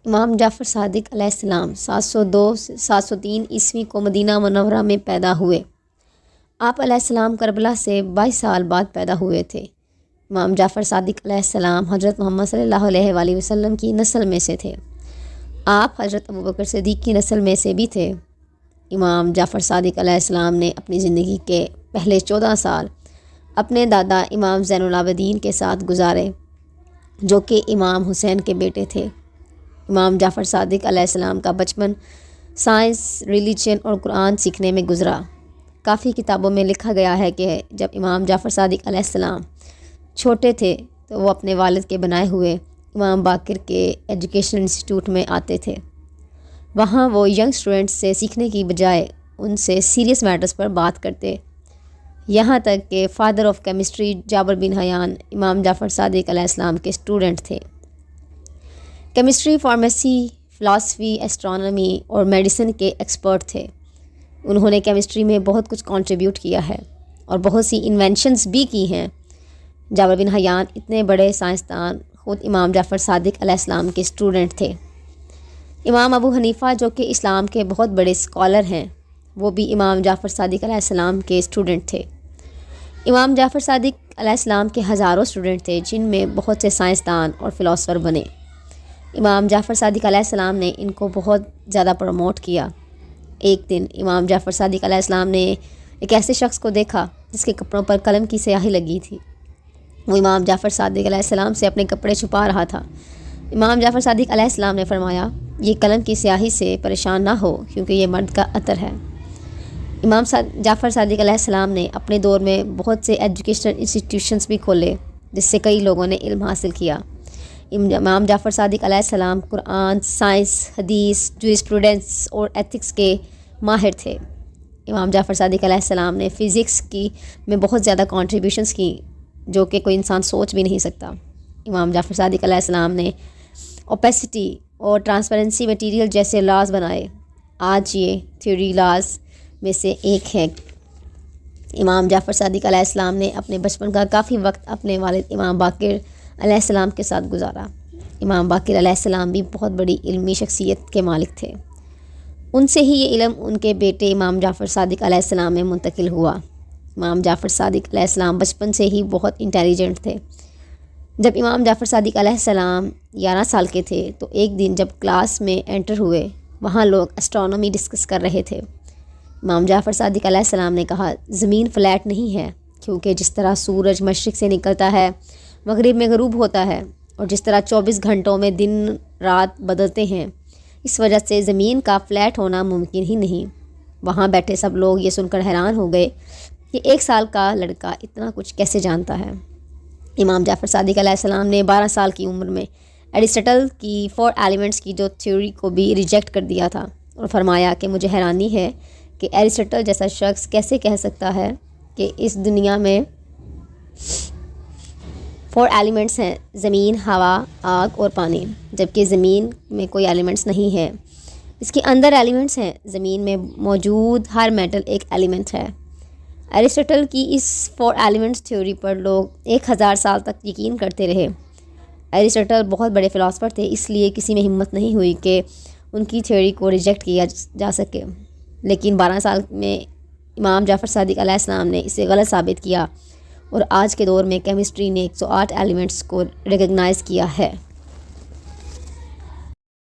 امام جعفر صادق علیہ السلام 702 سے 703 عیسوی کو مدینہ منورہ میں پیدا ہوئے۔ آپ علیہ السلام کربلا سے 22 سال بعد پیدا ہوئے تھے۔ امام جعفر صادق علیہ السلام حضرت محمد صلی اللہ علیہ وآلہ وسلم کی نسل میں سے تھے۔ آپ حضرت ابوبکر صدیق کی نسل میں سے بھی تھے۔ امام جعفر صادق علیہ السلام نے اپنی زندگی کے پہلے 14 سال اپنے دادا امام زین العابدین کے ساتھ گزارے، جو کہ امام حسین کے بیٹے تھے۔ امام جعفر صادق علیہ السلام کا بچپن سائنس، ریلیجن اور قرآن سیکھنے میں گزرا۔ کافی کتابوں میں لکھا گیا ہے کہ جب امام جعفر صادق علیہ السلام چھوٹے تھے تو وہ اپنے والد کے بنائے ہوئے امام باقر کے ایجوکیشن انسٹیٹیوٹ میں آتے تھے۔ وہاں وہ ینگ اسٹوڈنٹس سے سیکھنے کی بجائے ان سے سیریس میٹرز پر بات کرتے، یہاں تک کہ فادر آف کیمسٹری جابر بن حیان امام جعفر صادق علیہ السلام کے اسٹوڈنٹ تھے۔ کیمسٹری، فارمیسی، فلاسفی، ایسٹرونومی اور میڈیسن کے ایکسپرٹ تھے۔ انہوں نے کیمسٹری میں بہت کچھ کنٹریبیوٹ کیا ہے اور بہت سی انوینشنز بھی کی ہیں۔ جابر بن حیان اتنے بڑے سائنسدان خود امام جعفر صادق علیہ السلام کے اسٹوڈنٹ تھے۔ امام ابو حنیفہ جو کہ اسلام کے بہت بڑے اسکالر ہیں، وہ بھی امام جعفر صادق علیہ السلام کے اسٹوڈنٹ تھے۔ امام جعفر صادق علیہ السلام کے ہزاروں اسٹوڈنٹ تھے، جن میں بہت سے سائنسدان اور فلاسفر بنے۔ امام جعفر صادق علیہ السلام نے ان کو بہت زیادہ پروموٹ کیا۔ ایک دن امام جعفر صادق علیہ السلام نے ایک ایسے شخص کو دیکھا جس کے کپڑوں پر قلم کی سیاہی لگی تھی۔ وہ امام جعفر صادق علیہ السلام سے اپنے کپڑے چھپا رہا تھا۔ امام جعفر صادق علیہ السلام نے فرمایا، یہ قلم کی سیاہی سے پریشان نہ ہو کیونکہ یہ مرد کا عطر ہے۔ امام جعفر صادق علیہ السلام نے اپنے دور میں بہت سے ایجوکیشنل انسٹیٹیوشنز بھی کھولے جس سے کئی لوگوں نے علم حاصل کیا۔ امام جعفر صادق علیہ السلام قرآن، سائنس، حدیث، جورسپروڈنس اور ایتھکس کے ماہر تھے۔ امام جعفر صادق علیہ السلام نے فزکس کی میں بہت زیادہ کنٹریبیوشنز کی جو کہ کوئی انسان سوچ بھی نہیں سکتا۔ امام جعفر صادق علیہ السلام نے اوپیسٹی اور ٹرانسپیرنسی مٹیریل جیسے لاز بنائے۔ آج یہ تھیوری لاز میں سے ایک ہے۔ امام جعفر صادق علیہ السلام نے اپنے بچپن کا کافی وقت اپنے والد امام باقر علیہ السلام کے ساتھ گزارا۔ امام باقر علیہ السلام بھی بہت بڑی علمی شخصیت کے مالک تھے۔ ان سے ہی یہ علم ان کے بیٹے امام جعفر صادق علیہ السلام میں منتقل ہوا۔ امام جعفر صادق علیہ السلام بچپن سے ہی بہت انٹیلیجنٹ تھے۔ جب امام جعفر صادق علیہ السلام 11 سال کے تھے تو ایک دن جب کلاس میں انٹر ہوئے، وہاں لوگ اسٹرونومی ڈسکس کر رہے تھے۔ امام جعفر صادق علیہ السلام نے کہا، زمین فلیٹ نہیں ہے، کیونکہ جس طرح سورج مشرق سے نکلتا ہے مغرب میں غروب ہوتا ہے، اور جس طرح 24 گھنٹوں میں دن رات بدلتے ہیں، اس وجہ سے زمین کا فلیٹ ہونا ممکن ہی نہیں۔ وہاں بیٹھے سب لوگ یہ سن کر حیران ہو گئے کہ 1 سال کا لڑکا اتنا کچھ کیسے جانتا ہے۔ امام جعفر صادق علیہ السلام نے 12 سال کی عمر میں ایرسٹل کی 4 ایلیمنٹس کی جو تھیوری کو بھی ریجیکٹ کر دیا تھا، اور فرمایا کہ مجھے حیرانی ہے کہ ایرسٹل جیسا شخص کیسے کہہ سکتا ہے کہ اس دنیا میں 4 ایلیمنٹس ہیں، زمین، ہوا، آگ اور پانی، جبکہ زمین میں کوئی ایلیمنٹس نہیں ہے۔ اس کے اندر ایلیمنٹس ہیں۔ زمین میں موجود ہر میٹل ایک ایلیمنٹ ہے۔ ایرسٹل کی اس 4 ایلیمنٹس تھیوری پر لوگ 1000 سال تک یقین کرتے رہے۔ ایرسٹل بہت بڑے فلاسفر تھے، اس لیے کسی میں ہمت نہیں ہوئی کہ ان کی تھیوری کو ریجیکٹ کیا جا سکے، لیکن 12 سال میں امام جعفر صادق علیہ السلام نے اسے غلط ثابت کیا، اور آج کے دور میں کیمسٹری نے 108 ایلیمنٹس کو ریکگنائز کیا ہے۔